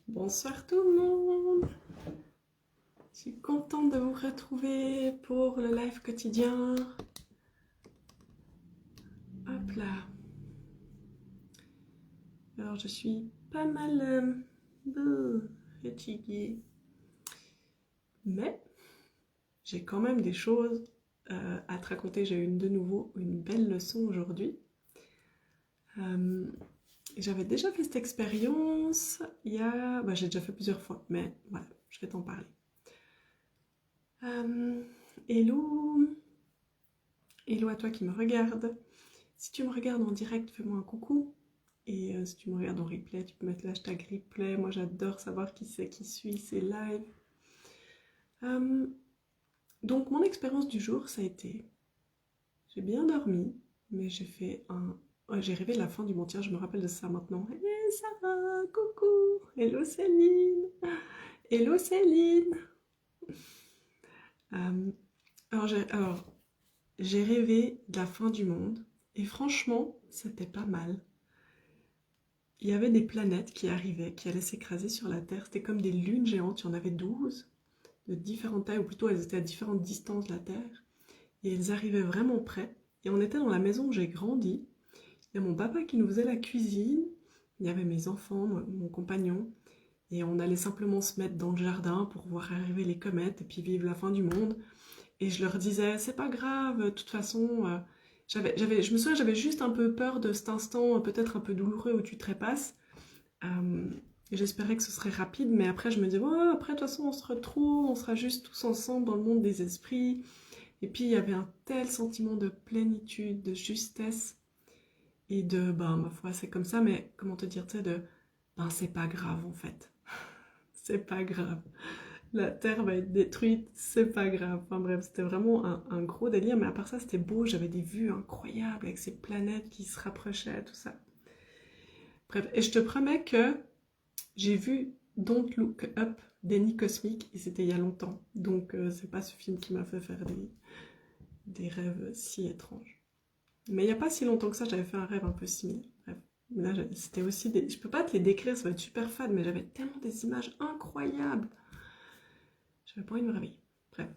Bonsoir tout le monde. Je suis contente de vous retrouver pour le live quotidien. Hop là. Alors je suis pas mal fatiguée, mais j'ai quand même des choses à te raconter. J'ai eu de nouveau une belle leçon aujourd'hui. J'avais déjà fait cette expérience il y a... j'ai déjà fait plusieurs fois, mais voilà, je vais t'en parler. Hello, hello à toi qui me regarde. Si tu me regardes en direct, fais-moi un coucou. Et si tu me regardes en replay, tu peux mettre l'hashtag replay. Moi, j'adore savoir qui c'est qui suit ces lives. Donc, mon expérience du jour, ça a été... J'ai bien dormi, mais j'ai fait un... j'ai rêvé de la fin du monde. Tiens, je me rappelle de ça maintenant. Hey, Sarah, coucou. Hello Céline. Hello Céline. Alors, j'ai rêvé de la fin du monde. Et franchement, c'était pas mal. Il y avait des planètes qui arrivaient, qui allaient s'écraser sur la Terre. C'était comme des lunes géantes. Il y en avait 12 de différentes tailles, ou plutôt elles étaient à différentes distances de la Terre. Et elles arrivaient vraiment près. Et on était dans la maison où j'ai grandi. Il y a mon papa qui nous faisait la cuisine. Il y avait mes enfants, mon compagnon. Et on allait simplement se mettre dans le jardin pour voir arriver les comètes et puis vivre la fin du monde. Et je leur disais, c'est pas grave, de toute façon... je me souviens, j'avais juste un peu peur de cet instant peut-être un peu douloureux où tu trépasses. J'espérais que ce serait rapide, mais après je me disais, ouais, après de toute façon on se retrouve, on sera juste tous ensemble dans le monde des esprits. Et puis il y avait un tel sentiment de plénitude, de justesse, et de, ma foi c'est comme ça, mais comment te dire, tu sais, c'est pas grave en fait. C'est pas grave. La Terre va être détruite, c'est pas grave. Enfin bref, c'était vraiment un gros délire, mais à part ça c'était beau, j'avais des vues incroyables avec ces planètes qui se rapprochaient, tout ça. Bref, et je te promets que j'ai vu Don't Look Up d'Annie Cosmic et c'était il y a longtemps. Donc c'est pas ce film qui m'a fait faire des rêves si étranges. Mais il n'y a pas si longtemps que ça, j'avais fait un rêve un peu similaire. Bref. Là, c'était aussi des... Je peux pas te les décrire, ça va être super fade, mais j'avais tellement des images incroyables. J'avais pas envie de me réveiller. Bref.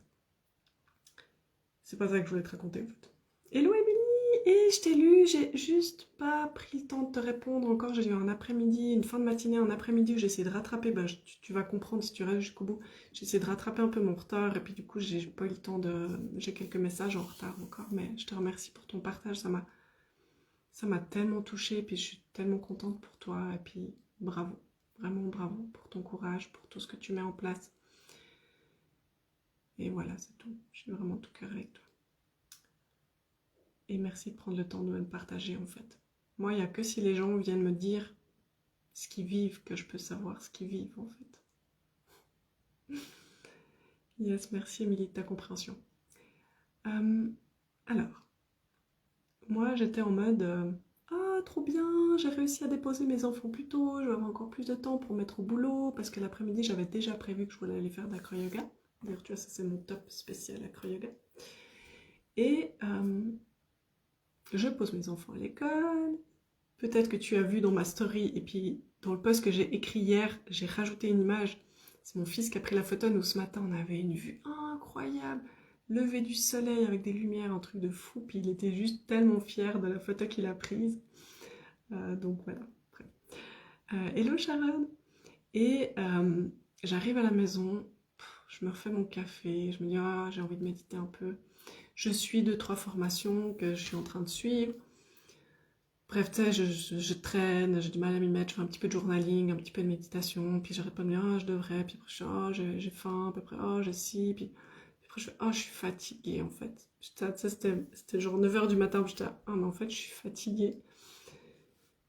C'est pas ça que je voulais te raconter en fait. Hello Emily. Et je t'ai lu, j'ai juste pas pris le temps de te répondre encore. J'ai eu un après-midi, une fin de matinée, un après-midi où j'ai essayé de rattraper. Tu vas comprendre si tu restes jusqu'au bout. J'ai essayé de rattraper un peu mon retard et puis du coup, j'ai pas eu le temps de. J'ai quelques messages en retard encore, mais je te remercie pour ton partage. Ça m'a tellement touchée. Et puis je suis tellement contente pour toi. Et puis bravo, vraiment bravo pour ton courage, pour tout ce que tu mets en place. Et voilà, c'est tout. Je suis vraiment tout cœur avec toi. Et merci de prendre le temps de me partager en fait. Moi, il n'y a que si les gens viennent me dire ce qu'ils vivent que je peux savoir ce qu'ils vivent en fait. Yes, merci Émilie de ta compréhension. Alors, moi j'étais en mode ah trop bien, j'ai réussi à déposer mes enfants plus tôt, je vais avoir encore plus de temps pour mettre au boulot parce que l'après-midi j'avais déjà prévu que je voulais aller faire de l'acro-yoga. D'ailleurs, tu vois, ça c'est mon top spécial acro-yoga. Et je pose mes enfants à l'école. Peut-être que tu as vu dans ma story, et puis dans le post que j'ai écrit hier, j'ai rajouté une image. C'est mon fils qui a pris la photo. Nous, ce matin, on avait une vue incroyable. Lever du soleil avec des lumières, un truc de fou. Puis il était juste tellement fier de la photo qu'il a prise. Donc voilà. Hello Sharon. Et j'arrive à la maison, je me refais mon café, je me dis j'ai envie de méditer un peu. Je suis 2-3 formations que je suis en train de suivre. Bref, tu sais, je traîne, j'ai du mal à m'y mettre, je fais un petit peu de journaling, un petit peu de méditation, puis j'arrête pas de me dire, je devrais, puis après je fais, j'ai faim, puis après, j'ai ci, puis après je fais, je suis fatiguée en fait. Tu sais, c'était genre 9h du matin, j'étais mais en fait, je suis fatiguée.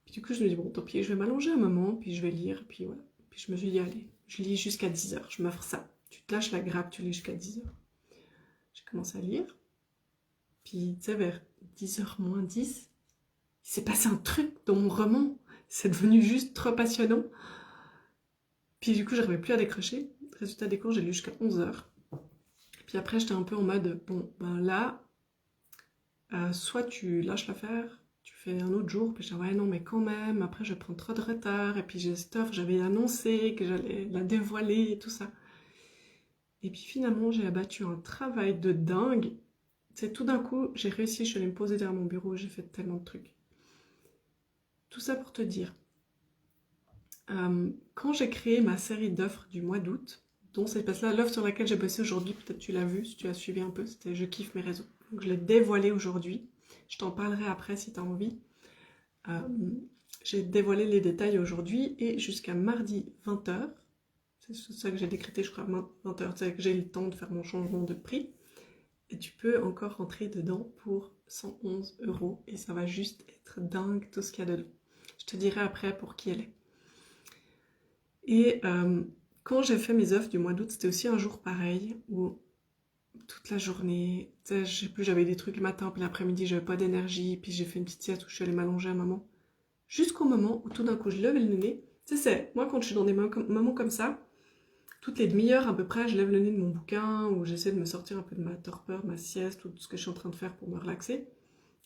Puis du coup, je me dis, bon, tant pis, je vais m'allonger un moment, puis je vais lire, puis voilà. Puis je me suis dit, allez, je lis jusqu'à 10h, je m'offre ça. Tu te lâches la grappe, tu lis jusqu'à 10h. J'ai commencé à lire, puis tu sais, vers 10h moins 10, il s'est passé un truc dans mon roman. C'est devenu juste trop passionnant. Puis du coup, j'arrivais plus à décrocher. Résultat des cours, j'ai lu jusqu'à 11h. Puis après, j'étais un peu en mode, bon, là, soit tu lâches l'affaire, tu fais un autre jour, puis je dis ouais non mais quand même, après je vais prendre trop de retard, et puis j'ai cette offre, j'avais annoncé que j'allais la dévoiler et tout ça. Et puis finalement j'ai abattu un travail de dingue. C'est tout d'un coup, j'ai réussi, je suis allée me poser derrière mon bureau, j'ai fait tellement de trucs. Tout ça pour te dire, quand j'ai créé ma série d'offres du mois d'août, dont c'est parce que là, l'offre sur laquelle j'ai bossé aujourd'hui, peut-être tu l'as vu, si tu as suivi un peu, c'était Je kiffe mes réseaux. Donc je l'ai dévoilée aujourd'hui, je t'en parlerai après si tu as envie. J'ai dévoilé les détails aujourd'hui et jusqu'à mardi 20h, c'est ça que j'ai décrété, je crois, 20h, c'est que j'ai le temps de faire mon changement de prix. Et tu peux encore rentrer dedans pour 111 € et ça va juste être dingue tout ce qu'il y a dedans. Je te dirai après pour qui elle est. Et quand j'ai fait mes offres du mois d'août, c'était aussi un jour pareil où toute la journée, je sais plus, j'avais des trucs le matin, puis l'après-midi, j'avais pas d'énergie, puis j'ai fait une petite sieste où je suis allée m'allonger à un moment. Jusqu'au moment où tout d'un coup, je lève le nez. Tu sais, c'est moi quand je suis dans des moments comme ça, toutes les demi-heures à peu près, je lève le nez de mon bouquin, ou j'essaie de me sortir un peu de ma torpeur, ma sieste, ou tout ce que je suis en train de faire pour me relaxer,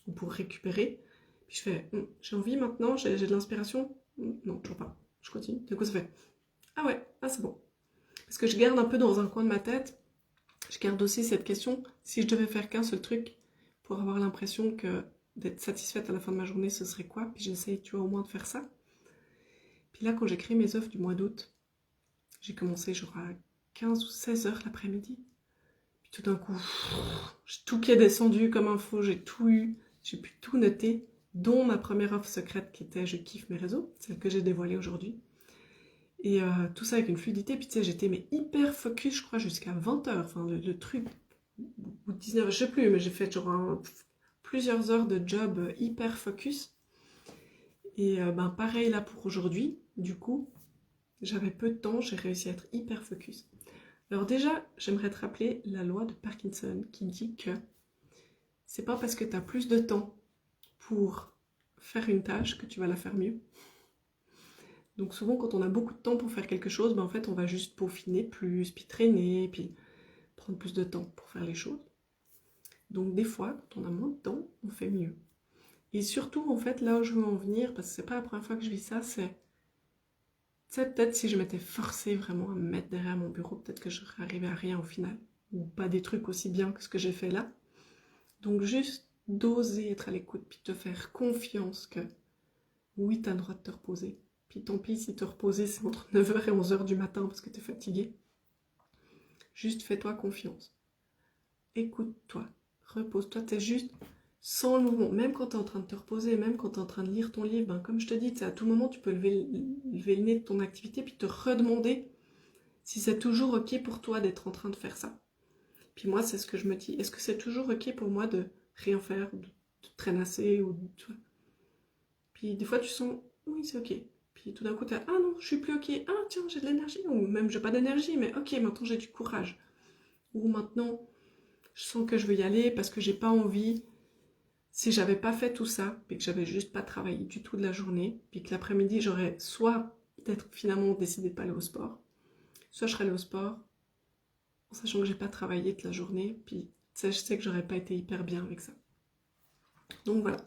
ou pour récupérer. Puis je fais, j'ai envie maintenant, j'ai de l'inspiration. Non, toujours pas. Je continue. Du coup, ça fait, ah ouais, ah c'est bon. Parce que je garde un peu dans un coin de ma tête, je garde aussi cette question, si je devais faire qu'un seul truc pour avoir l'impression que d'être satisfaite à la fin de ma journée, ce serait quoi? Puis j'essaye, tu vois, au moins de faire ça. Puis là, quand j'ai créé mes offres du mois d'août, j'ai commencé genre à 15 ou 16 heures l'après-midi. Puis tout d'un coup, j'ai tout qui est descendu comme un faux, j'ai tout eu, j'ai pu tout noter, dont ma première offre secrète qui était Je kiffe mes réseaux, celle que j'ai dévoilée aujourd'hui. Et tout ça avec une fluidité, puis tu sais, j'étais mais hyper focus, je crois, jusqu'à 20h, enfin le truc, ou 19h, je sais plus, mais j'ai fait genre plusieurs heures de job hyper focus. Et pareil là pour aujourd'hui, du coup, j'avais peu de temps, j'ai réussi à être hyper focus. Alors déjà, j'aimerais te rappeler la loi de Parkinson qui dit que c'est pas parce que tu as plus de temps pour faire une tâche que tu vas la faire mieux. Donc souvent quand on a beaucoup de temps pour faire quelque chose, en fait on va juste peaufiner plus, puis traîner, puis prendre plus de temps pour faire les choses. Donc des fois, quand on a moins de temps, on fait mieux. Et surtout, en fait, là où je veux en venir, parce que c'est pas la première fois que je vis ça, c'est... Tu sais, peut-être si je m'étais forcée vraiment à me mettre derrière mon bureau, peut-être que je serais arrivée à rien au final. Ou pas des trucs aussi bien que ce que j'ai fait là. Donc juste d'oser être à l'écoute, puis te faire confiance que oui, t'as le droit de te reposer. Puis tant pis si te reposer, c'est entre 9h et 11h du matin parce que t'es fatigué. Juste fais-toi confiance. Écoute-toi. Repose-toi. T'es juste sans le mouvement. Même quand t'es en train de te reposer, même quand t'es en train de lire ton livre, comme je te dis, à tout moment, tu peux lever le nez de ton activité puis te redemander si c'est toujours ok pour toi d'être en train de faire ça. Puis moi, c'est ce que je me dis. Est-ce que c'est toujours ok pour moi de rien faire, de traînasser ou tu vois. Puis des fois, tu sens, oui, c'est ok. Puis tout d'un coup, t'es, ah non, je suis plus ok. Ah tiens, j'ai de l'énergie. Ou même, j'ai pas d'énergie, mais ok, maintenant j'ai du courage. Ou maintenant, je sens que je veux y aller parce que j'ai pas envie. Si j'avais pas fait tout ça, puis que j'avais juste pas travaillé du tout de la journée, puis que l'après-midi, j'aurais soit peut-être finalement décidé de pas aller au sport, soit je serais allée au sport, en sachant que j'ai pas travaillé toute la journée, puis je sais que j'aurais pas été hyper bien avec ça. Donc voilà.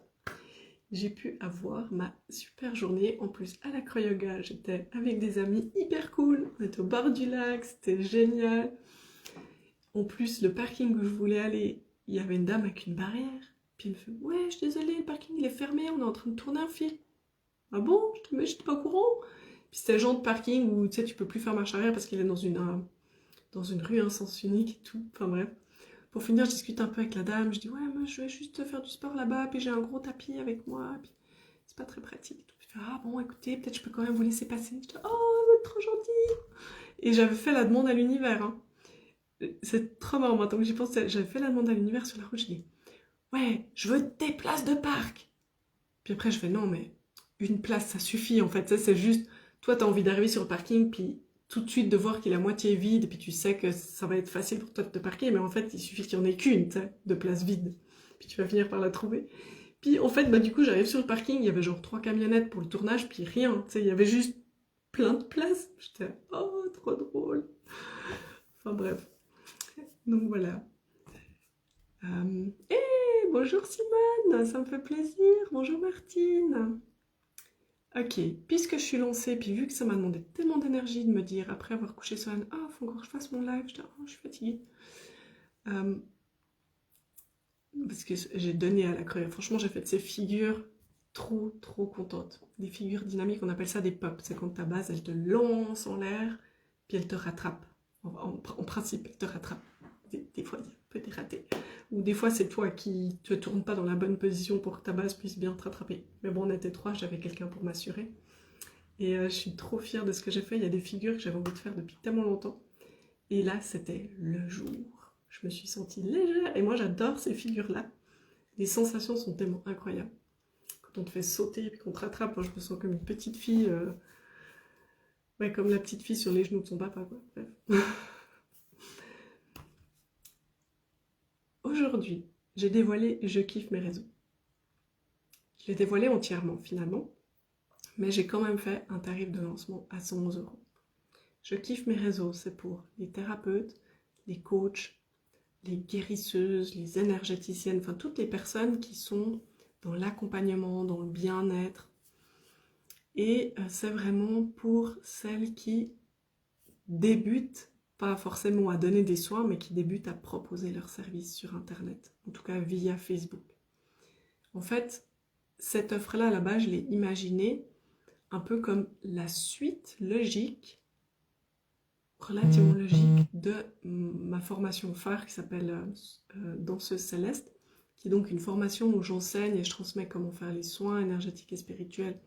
J'ai pu avoir ma super journée. En plus, à l'acroyoga, j'étais avec des amis hyper cool. On était au bord du lac, c'était génial. En plus, le parking où je voulais aller, il y avait une dame avec une barrière. Puis elle me fait, ouais, je suis désolée, le parking il est fermé, on est en train de tourner un film. Ah bon? Mais j'étais pas au courant. Puis c'était le genre de parking où tu sais, tu peux plus faire marche arrière parce qu'il est dans une rue, un sens unique et tout. Enfin bref. Pour finir, je discute un peu avec la dame. Je dis, ouais, moi je vais juste faire du sport là-bas. Puis j'ai un gros tapis avec moi. Puis c'est pas très pratique. Puis je fais, ah bon, écoutez, peut-être je peux quand même vous laisser passer. Je dis, oh, vous êtes trop gentil. Et j'avais fait la demande à l'univers. Hein. C'est trop marrant. Maintenant que j'y pense, j'avais fait la demande à l'univers sur la route. Je dis, ouais, je veux des places de parc. Puis après, je fais, non, mais une place, ça suffit, en fait. Ça, c'est juste, toi, t'as envie d'arriver sur le parking, puis tout de suite de voir qu'il est à moitié vide, et puis tu sais que ça va être facile pour toi de te parquer, mais en fait, il suffit qu'il n'y en ait qu'une, tu sais, de place vide. Puis tu vas finir par la trouver. Puis en fait, du coup, j'arrive sur le parking, il y avait genre 3 camionnettes pour le tournage, puis rien, tu sais, il y avait juste plein de places. J'étais, oh, trop drôle. Enfin bref. Donc voilà. Bonjour Simone, ça me fait plaisir. Bonjour Martine. Ok, puisque je suis lancée, puis vu que ça m'a demandé tellement d'énergie de me dire, après avoir couché sur Anne, ah, faut encore que je fasse mon live, je suis fatiguée. Euh, Parce que j'ai donné à la creux. Franchement, j'ai fait ces figures trop contentes. Des figures dynamiques, on appelle ça des pops. C'est quand ta base, elle te lance en l'air, puis elle te rattrape. En principe, elle te rattrape. Des fois, il peut te rater. Ou des fois, c'est toi qui te tournes pas dans la bonne position pour que ta base puisse bien te rattraper. Mais bon, on était trois, j'avais quelqu'un pour m'assurer. Et je suis trop fière de ce que j'ai fait. Il y a des figures que j'avais envie de faire depuis tellement longtemps. Et là, c'était le jour. Je me suis sentie légère. Et moi, j'adore ces figures-là. Les sensations sont tellement incroyables. Quand on te fait sauter et puis qu'on te rattrape, moi, je me sens comme une petite fille. Ouais, comme la petite fille sur les genoux de son papa, quoi. Bref. Aujourd'hui, j'ai dévoilé Je kiffe mes réseaux. Je l'ai dévoilé entièrement, finalement. Mais j'ai quand même fait un tarif de lancement à 111 euros. Je kiffe mes réseaux, c'est pour les thérapeutes, les coachs, les guérisseuses, les énergéticiennes, enfin toutes les personnes qui sont dans l'accompagnement, dans le bien-être. Et c'est vraiment pour celles qui débutent, pas forcément à donner des soins, mais qui débutent à proposer leurs services sur Internet, en tout cas via Facebook. En fait, cette offre-là, là-bas, je l'ai imaginée un peu comme la suite logique, relativement logique, de ma formation phare qui s'appelle Danseuse Céleste, qui est donc une formation où j'enseigne et je transmets comment faire les soins énergétiques et spirituels.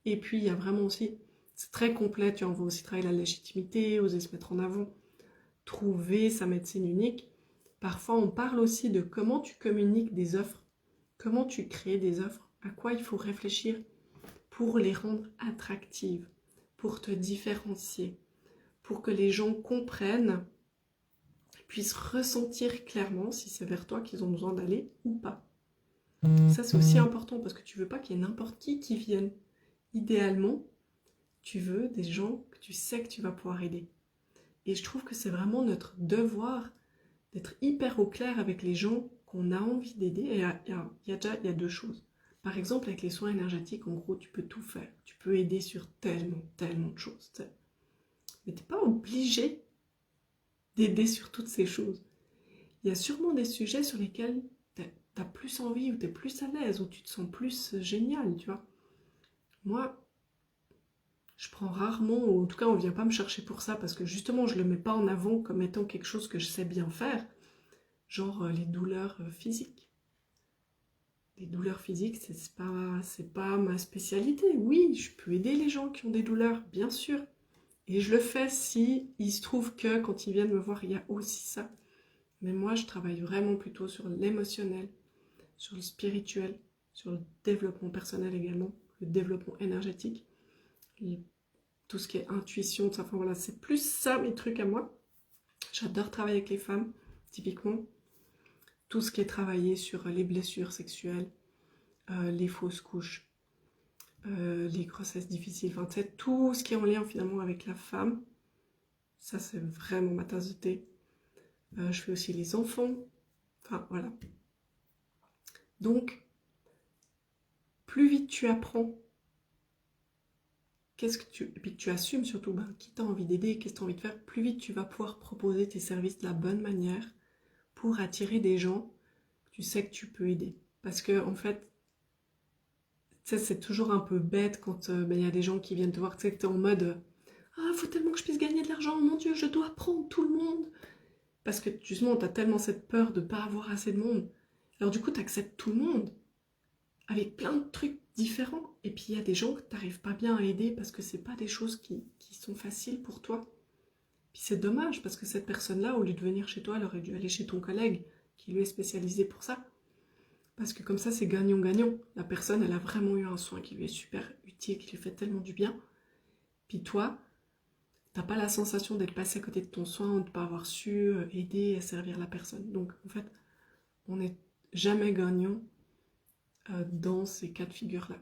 Et puis, il y a vraiment aussi, c'est très complet, tu en vas aussi travailler la légitimité, oser se mettre en avant, trouver sa médecine unique. Parfois, on parle aussi de comment tu communiques des offres, comment tu crées des offres, à quoi il faut réfléchir pour les rendre attractives, pour te différencier, pour que les gens comprennent, puissent ressentir clairement si c'est vers toi qu'ils ont besoin d'aller ou pas. Ça, c'est aussi important parce que tu veux pas qu'il y ait n'importe qui vienne. Idéalement, tu veux des gens que tu sais que tu vas pouvoir aider. Et je trouve que c'est vraiment notre devoir d'être hyper au clair avec les gens qu'on a envie d'aider. Et il y a deux choses. Par exemple, avec les soins énergétiques, en gros, tu peux tout faire. Tu peux aider sur tellement de choses. Mais tu n'es pas obligé d'aider sur toutes ces choses. Il y a sûrement des sujets sur lesquels tu as plus envie, ou tu es plus à l'aise, ou tu te sens plus génial, tu vois. Moi, je prends rarement, ou en tout cas on ne vient pas me chercher pour ça, parce que justement je ne le mets pas en avant comme étant quelque chose que je sais bien faire, genre les douleurs physiques. Les douleurs physiques, c'est pas ma spécialité. Oui, je peux aider les gens qui ont des douleurs, bien sûr. Et je le fais si il se trouve que quand ils viennent me voir, il y a aussi ça. Mais moi, je travaille vraiment plutôt sur l'émotionnel, sur le spirituel, sur le développement personnel également, le développement énergétique, tout ce qui est intuition, enfin voilà, c'est plus ça mes trucs à moi. J'adore travailler avec les femmes, typiquement. Tout ce qui est travaillé sur les blessures sexuelles, les fausses couches, les grossesses difficiles, enfin, tu sais, tout ce qui est en lien finalement avec la femme, ça c'est vraiment ma tasse de thé. Je fais aussi les enfants, enfin voilà. Donc, plus vite tu apprends, et puis tu assumes surtout qui t'as envie d'aider, qu'est-ce que tu as envie de faire, plus vite tu vas pouvoir proposer tes services de la bonne manière pour attirer des gens que tu sais que tu peux aider. Parce que en fait, c'est toujours un peu bête quand y a des gens qui viennent te voir, tu sais que tu es en mode ah, faut tellement que je puisse gagner de l'argent, mon Dieu, je dois prendre tout le monde. Parce que justement, tu as tellement cette peur de ne pas avoir assez de monde. Alors du coup, tu acceptes tout le monde avec plein de trucs différents. Et puis il y a des gens que tu n'arrives pas bien à aider parce que c'est pas des choses qui sont faciles pour toi. Puis c'est dommage parce que cette personne-là, au lieu de venir chez toi, elle aurait dû aller chez ton collègue qui lui est spécialisé pour ça. Parce que comme ça, c'est gagnant-gagnant. La personne, elle a vraiment eu un soin qui lui est super utile, qui lui fait tellement du bien. Puis toi, t'as pas la sensation d'être passé à côté de ton soin ou de ne pas avoir su aider et servir la personne. Donc en fait, on n'est jamais gagnant dans ces cas de figure-là.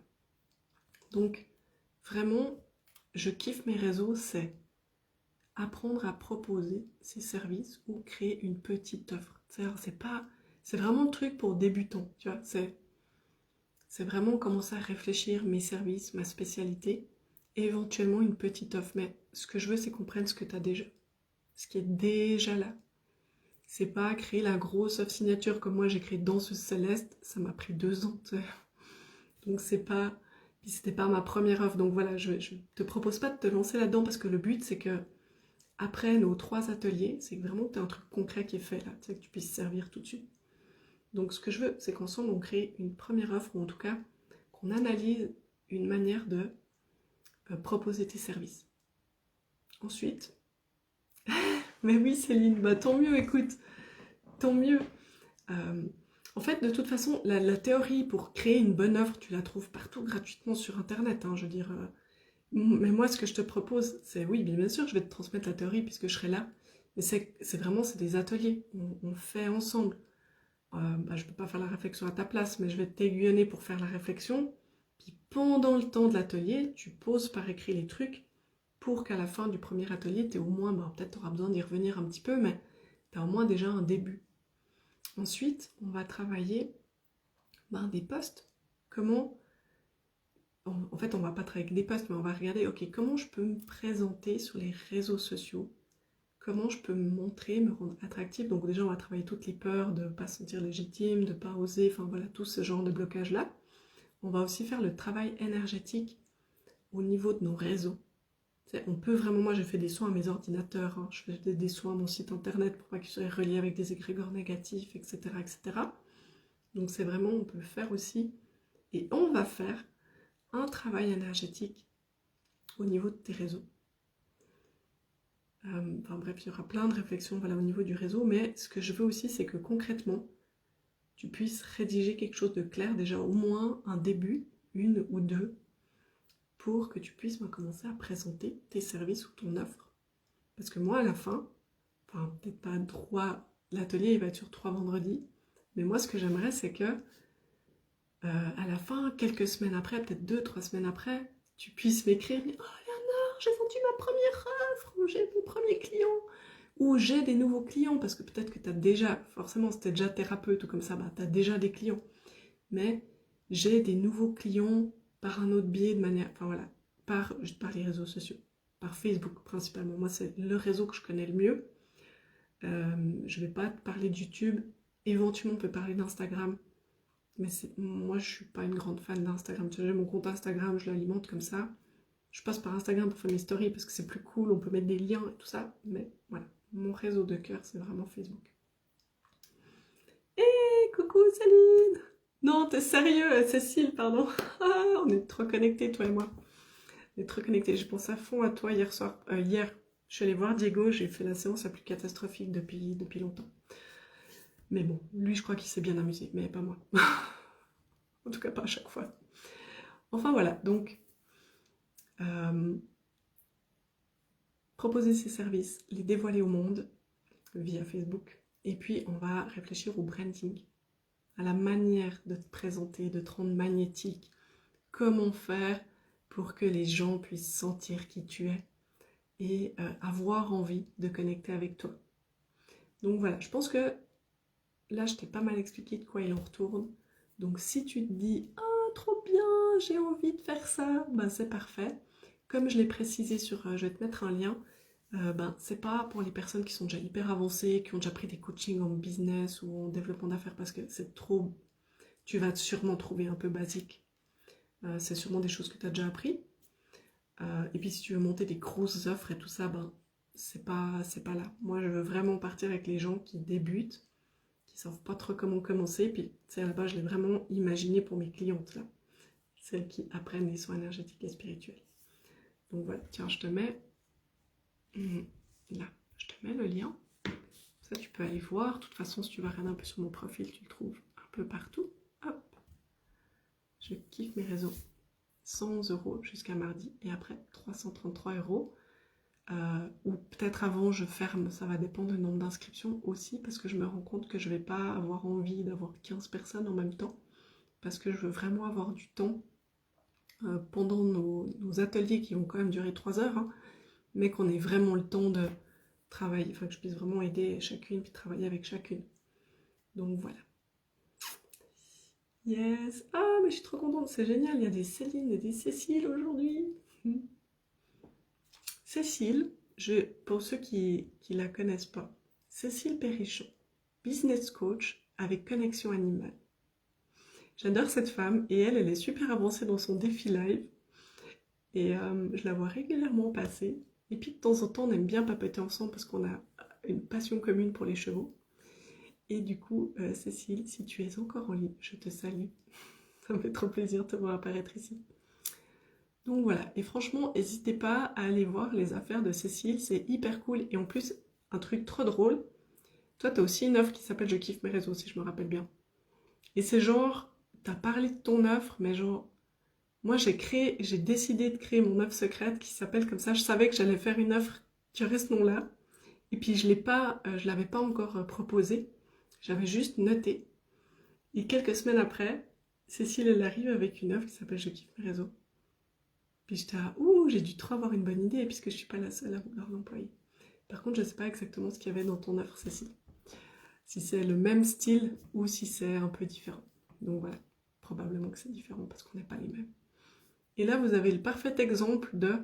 Donc vraiment, je kiffe mes réseaux, c'est apprendre à proposer ces services ou créer une petite offre. C'est pas c'est vraiment le truc pour débutants, tu vois. C'est vraiment commencer à réfléchir mes services, ma spécialité, et éventuellement une petite offre. Mais ce que je veux, c'est qu'on prenne ce que tu as déjà, ce qui est déjà là. C'est pas créer la grosse offre signature comme moi j'ai créé Danseuse Céleste, ça m'a pris 2 ans. Donc c'est pas... Puis c'était pas ma première offre, donc voilà, je te propose pas de te lancer là-dedans parce que le but c'est que après nos 3 ateliers, c'est vraiment que tu as un truc concret qui est fait là, tu sais, que tu puisses servir tout de suite. Donc ce que je veux, c'est qu'ensemble on crée une première offre, ou en tout cas qu'on analyse une manière de proposer tes services. Ensuite, mais oui Céline, bah tant mieux, écoute, tant mieux. Euh, En fait, de toute façon, la théorie pour créer une bonne offre, tu la trouves partout gratuitement sur Internet. Hein, je veux dire, mais moi, ce que je te propose, c'est, oui, bien sûr, je vais te transmettre la théorie puisque je serai là. Mais c'est vraiment, c'est des ateliers. On fait ensemble. Bah, je ne peux pas faire la réflexion à ta place, mais je vais t'aiguillonner pour faire la réflexion. Puis pendant le temps de l'atelier, tu poses par écrit les trucs pour qu'à la fin du premier atelier, tu aies au moins, bah, peut-être tu auras besoin d'y revenir un petit peu, mais tu as au moins déjà un début. Ensuite, on va travailler des posts. Comment, en fait, on va pas travailler avec des posts, mais on va regarder, ok, comment je peux me présenter sur les réseaux sociaux, comment je peux me montrer, me rendre attractive. Donc déjà, on va travailler toutes les peurs de ne pas se sentir légitime, de ne pas oser, enfin voilà, tout ce genre de blocage-là. On va aussi faire le travail énergétique au niveau de nos réseaux. On peut vraiment, moi j'ai fait des soins à mes ordinateurs, hein. Je fais des soins à mon site internet pour pas qu'ils soient reliés avec des égrégores négatifs, etc., etc. Donc c'est vraiment, on peut le faire aussi. Et on va faire un travail énergétique au niveau de tes réseaux. Enfin bref, il y aura plein de réflexions voilà, au niveau du réseau, mais ce que je veux aussi, c'est que concrètement, tu puisses rédiger quelque chose de clair, déjà au moins un début, 1 ou 2, pour que tu puisses commencer à présenter tes services ou ton offre. Parce que moi, à la fin, enfin peut-être pas 3, l'atelier il va être sur 3 vendredis, mais moi ce que j'aimerais, c'est que à la fin, quelques semaines après, peut-être 2-3 semaines après, tu puisses m'écrire, oh Léonore, j'ai vendu ma première offre, ou j'ai mon premier client, ou j'ai des nouveaux clients, parce que peut-être que tu as déjà, forcément, si tu es déjà thérapeute ou comme ça, tu as déjà des clients, mais j'ai des nouveaux clients par un autre biais, de manière, enfin voilà, par les réseaux sociaux, par Facebook principalement. Moi, c'est le réseau que je connais le mieux. Je ne vais pas te parler de YouTube, éventuellement, on peut parler d'Instagram. Mais moi, je suis pas une grande fan d'Instagram. Tu sais, j'ai mon compte Instagram, je l'alimente comme ça. Je passe par Instagram pour faire mes stories parce que c'est plus cool, on peut mettre des liens et tout ça. Mais voilà, mon réseau de cœur, c'est vraiment Facebook. Hé, coucou Céline! Non, t'es sérieux, Cécile, pardon. Ah, on est trop connectés, toi et moi. On est trop connectés. Je pense à fond à toi hier soir. Hier, je suis allée voir Diego, j'ai fait la séance la plus catastrophique depuis longtemps. Mais bon, lui, je crois qu'il s'est bien amusé, mais pas moi. En tout cas, pas à chaque fois. Enfin voilà, donc proposer ses services, les dévoiler au monde via Facebook, et puis on va réfléchir au branding, à la manière de te présenter, de te rendre magnétique, comment faire pour que les gens puissent sentir qui tu es et avoir envie de connecter avec toi. Donc voilà, je pense que là je t'ai pas mal expliqué de quoi il en retourne. Donc si tu te dis « Ah, trop bien, j'ai envie de faire ça », ben c'est parfait. Comme je l'ai précisé je vais te mettre un lien, c'est pas pour les personnes qui sont déjà hyper avancées, qui ont déjà pris des coachings en business ou en développement d'affaires parce que c'est trop... Tu vas sûrement trouver un peu basique. C'est sûrement des choses que tu as déjà appris. Et puis si tu veux monter des grosses offres et tout ça, c'est pas là. Moi, je veux vraiment partir avec les gens qui débutent, qui savent pas trop comment commencer. Puis, là-bas, je l'ai vraiment imaginé pour mes clientes, là. Celles qui apprennent les soins énergétiques et spirituels. Donc voilà, tiens, je te mets... Là, je te mets le lien. Ça, tu peux aller voir. De toute façon, si tu vas regarder un peu sur mon profil, tu le trouves un peu partout. Hop. Je kiffe mes réseaux. 100 € jusqu'à mardi. Et après, 333 €. Ou peut-être avant, je ferme. Ça va dépendre du nombre d'inscriptions aussi. Parce que je me rends compte que je ne vais pas avoir envie d'avoir 15 personnes en même temps. Parce que je veux vraiment avoir du temps pendant nos ateliers qui vont quand même durer 3 heures. Hein, mais qu'on ait vraiment le temps de travailler, enfin que je puisse vraiment aider chacune puis travailler avec chacune. Donc voilà. Yes. Ah, mais je suis trop contente, c'est génial, il y a des Céline et des Cécile aujourd'hui. Cécile, pour ceux qui la connaissent pas, Cécile Perrichon, business coach avec connexion animale. J'adore cette femme et elle est super avancée dans son défi live et je la vois régulièrement passer. Et puis de temps en temps, on aime bien papoter ensemble parce qu'on a une passion commune pour les chevaux. Et du coup, Cécile, si tu es encore en ligne, je te salue. Ça me fait trop plaisir de te voir apparaître ici. Donc voilà, et franchement, n'hésitez pas à aller voir les affaires de Cécile, c'est hyper cool. Et en plus, un truc trop drôle, toi, t'as aussi une offre qui s'appelle Je kiffe mes réseaux, si je me rappelle bien. Et c'est genre, t'as parlé de ton offre, mais genre, moi j'ai décidé de créer mon offre secrète qui s'appelle comme ça. Je savais que j'allais faire une offre qui aurait ce nom-là. Et puis je l'avais pas encore proposée. J'avais juste noté. Et quelques semaines après, Cécile, elle arrive avec une offre qui s'appelle Je kiffe mes réseaux. Puis j'étais là, ouh, j'ai dû trop avoir une bonne idée puisque je suis pas la seule à vouloir l'employer. Par contre, je sais pas exactement ce qu'il y avait dans ton offre, Cécile. Si c'est le même style ou si c'est un peu différent. Donc voilà, probablement que c'est différent parce qu'on n'est pas les mêmes. Et là, vous avez le parfait exemple de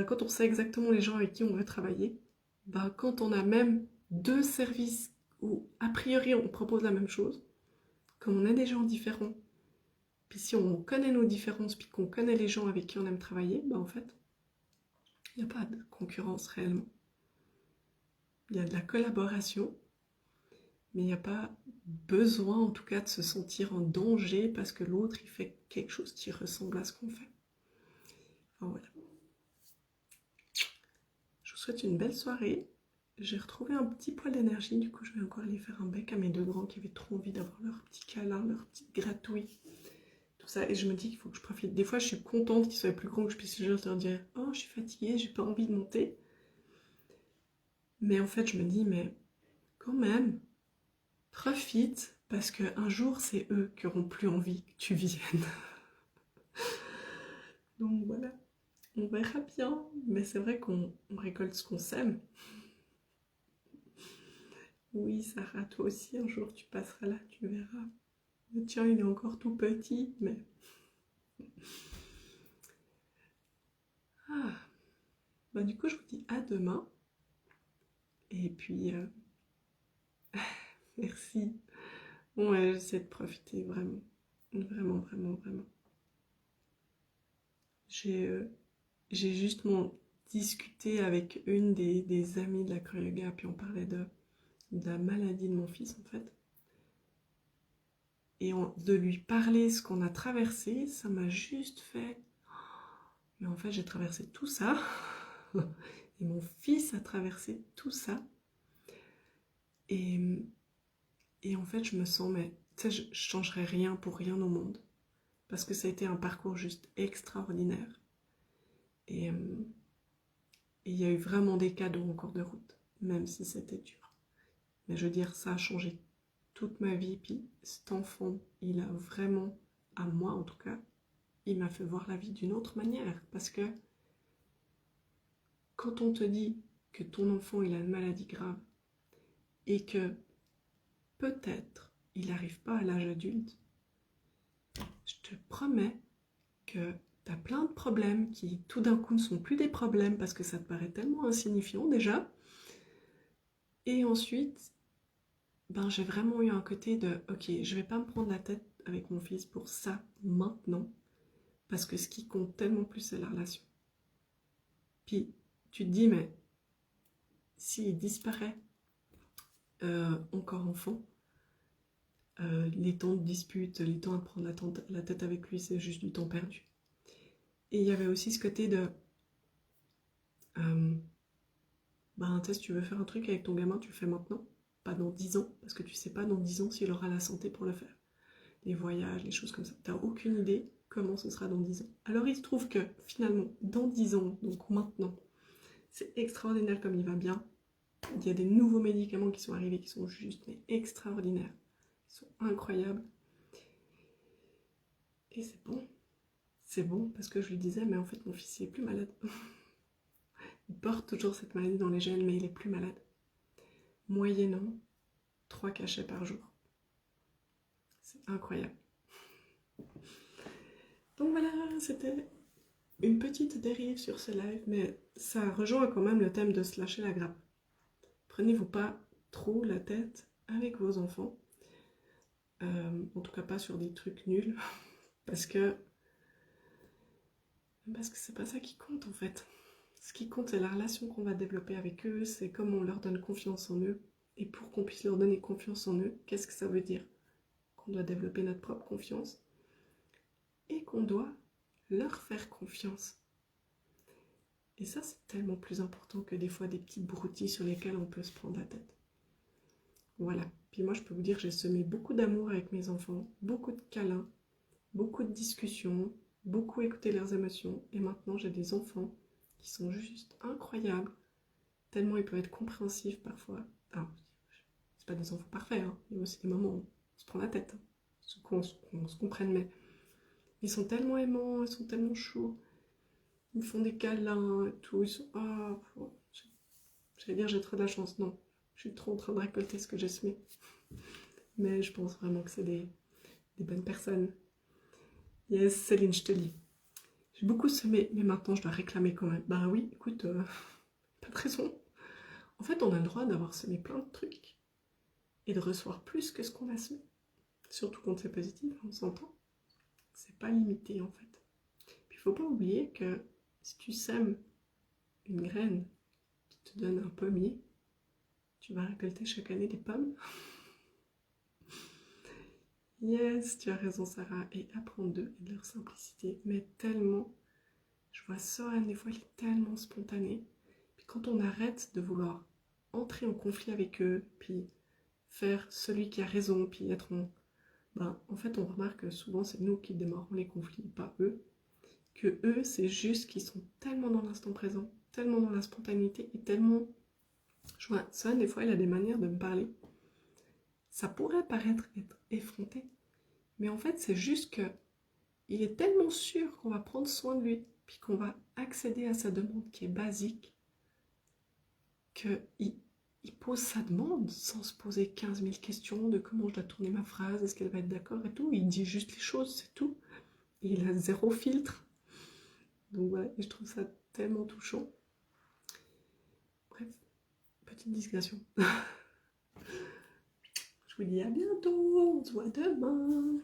quand on sait exactement les gens avec qui on veut travailler, quand on a même deux services où a priori on propose la même chose, comme on est des gens différents, puis si on connaît nos différences, puis qu'on connaît les gens avec qui on aime travailler, en fait, il n'y a pas de concurrence réellement. Il y a de la collaboration, mais il n'y a pas besoin en tout cas de se sentir en danger parce que l'autre il fait quelque chose qui ressemble à ce qu'on fait. Enfin voilà. Je vous souhaite une belle soirée. J'ai retrouvé un petit poil d'énergie, du coup je vais encore aller faire un bec à mes deux grands qui avaient trop envie d'avoir leur petit câlin, leur petite gratouille. Tout ça, et je me dis qu'il faut que je profite. Des fois je suis contente qu'ils soient plus grands, que je puisse juste leur dire « Oh, je suis fatiguée, j'ai pas envie de monter ». Mais en fait je me dis « Mais quand même, profite, parce qu'un jour c'est eux qui auront plus envie que tu viennes. » Donc voilà, on verra bien, mais c'est vrai qu'on récolte ce qu'on sème. Oui, Sarah, toi aussi, un jour tu passeras là, tu verras. Le tien, il est encore tout petit, mais... Ah. Du coup, je vous dis à demain. Et puis, merci. Bon, ouais, j'essaie de profiter, vraiment. Vraiment, vraiment, vraiment. J'ai justement discuté avec une des amies de la Cryoga, puis on parlait de la maladie de mon fils, en fait. Et de lui parler ce qu'on a traversé, ça m'a juste fait... Mais en fait, j'ai traversé tout ça. Et mon fils a traversé tout ça. Et en fait, je me sens, mais tu sais, je changerais rien pour rien au monde. Parce que ça a été un parcours juste extraordinaire. Et il y a eu vraiment des cadeaux en cours de route, même si c'était dur. Mais je veux dire, ça a changé toute ma vie. Puis cet enfant, il a vraiment, à moi en tout cas, il m'a fait voir la vie d'une autre manière. Parce que quand on te dit que ton enfant, il a une maladie grave, et que peut-être il n'arrive pas à l'âge adulte, je te promets que tu as plein de problèmes qui tout d'un coup ne sont plus des problèmes parce que ça te paraît tellement insignifiant déjà. Et ensuite, j'ai vraiment eu un côté de ok, je vais pas me prendre la tête avec mon fils pour ça maintenant parce que ce qui compte tellement plus c'est la relation. Puis tu te dis mais s'il disparaît encore enfant, les temps de dispute, les temps de prendre la tête avec lui, c'est juste du temps perdu. Et il y avait aussi ce côté de si tu veux faire un truc avec ton gamin, tu le fais maintenant, pas dans 10 ans, parce que tu sais pas dans 10 ans s'il aura la santé pour le faire. Les voyages, les choses comme ça, t'as aucune idée comment ce sera dans 10 ans. Alors il se trouve que finalement, dans 10 ans, donc maintenant, c'est extraordinaire comme il va bien. Il y a des nouveaux médicaments qui sont arrivés qui sont juste mais extraordinaires. Ils sont incroyables. Et c'est bon. C'est bon parce que je lui disais, mais en fait mon fils il est plus malade. Il porte toujours cette maladie dans les gènes, mais il est plus malade. Moyennant 3 cachets par jour. C'est incroyable. Donc voilà, c'était une petite dérive sur ce live, mais ça rejoint quand même le thème de se lâcher la grappe. Prenez-vous pas trop la tête avec vos enfants, en tout cas pas sur des trucs nuls, parce que c'est pas ça qui compte en fait. Ce qui compte, c'est la relation qu'on va développer avec eux, c'est comment on leur donne confiance en eux. Et pour qu'on puisse leur donner confiance en eux, qu'est-ce que ça veut dire? Qu'on doit développer notre propre confiance et qu'on doit leur faire confiance. Et ça, c'est tellement plus important que des fois des petits broutilles sur lesquels on peut se prendre la tête. Voilà. Puis moi, je peux vous dire, j'ai semé beaucoup d'amour avec mes enfants, beaucoup de câlins, beaucoup de discussions, beaucoup écouté leurs émotions. Et maintenant, j'ai des enfants qui sont juste incroyables, tellement ils peuvent être compréhensifs parfois. Alors, c'est pas des enfants parfaits, hein. Il y a aussi des moments où on se prend la tête, hein, qu'on se comprenne, mais ils sont tellement aimants, ils sont tellement chauds. Ils me font des câlins et tout. Ils sont... Ah, j'allais dire j'ai trop de la chance. Non, je suis trop en train de récolter ce que j'ai semé. Mais je pense vraiment que c'est des bonnes personnes. Yes, Céline, je te lis. J'ai beaucoup semé, mais maintenant je dois réclamer quand même. Bah oui, écoute, pas de raison. En fait, on a le droit d'avoir semé plein de trucs et de recevoir plus que ce qu'on a semé. Surtout quand c'est positif, on s'entend. C'est pas limité en fait. Puis il faut pas oublier que si tu sèmes une graine qui te donne un pommier, tu vas récolter chaque année des pommes. Yes, tu as raison Sarah, et apprendre d'eux et de leur simplicité, mais tellement, je vois Sohan, des fois il est tellement spontané, puis quand on arrête de vouloir entrer en conflit avec eux, puis faire celui qui a raison, puis être en fait on remarque que souvent c'est nous qui démarrons les conflits, pas eux, que eux c'est juste qu'ils sont tellement dans l'instant présent, tellement dans la spontanéité, et tellement, je vois Sohan des fois il a des manières de me parler, ça pourrait paraître être effronté, mais en fait c'est juste que il est tellement sûr qu'on va prendre soin de lui, puis qu'on va accéder à sa demande qui est basique, qu'il pose sa demande sans se poser 15 000 questions de comment je dois tourner ma phrase, est-ce qu'elle va être d'accord et tout. Il dit juste les choses, c'est tout. Et il a zéro filtre. Donc voilà, et je trouve ça tellement touchant. Bref, petite digression. Je vous dis à bientôt, on se voit demain.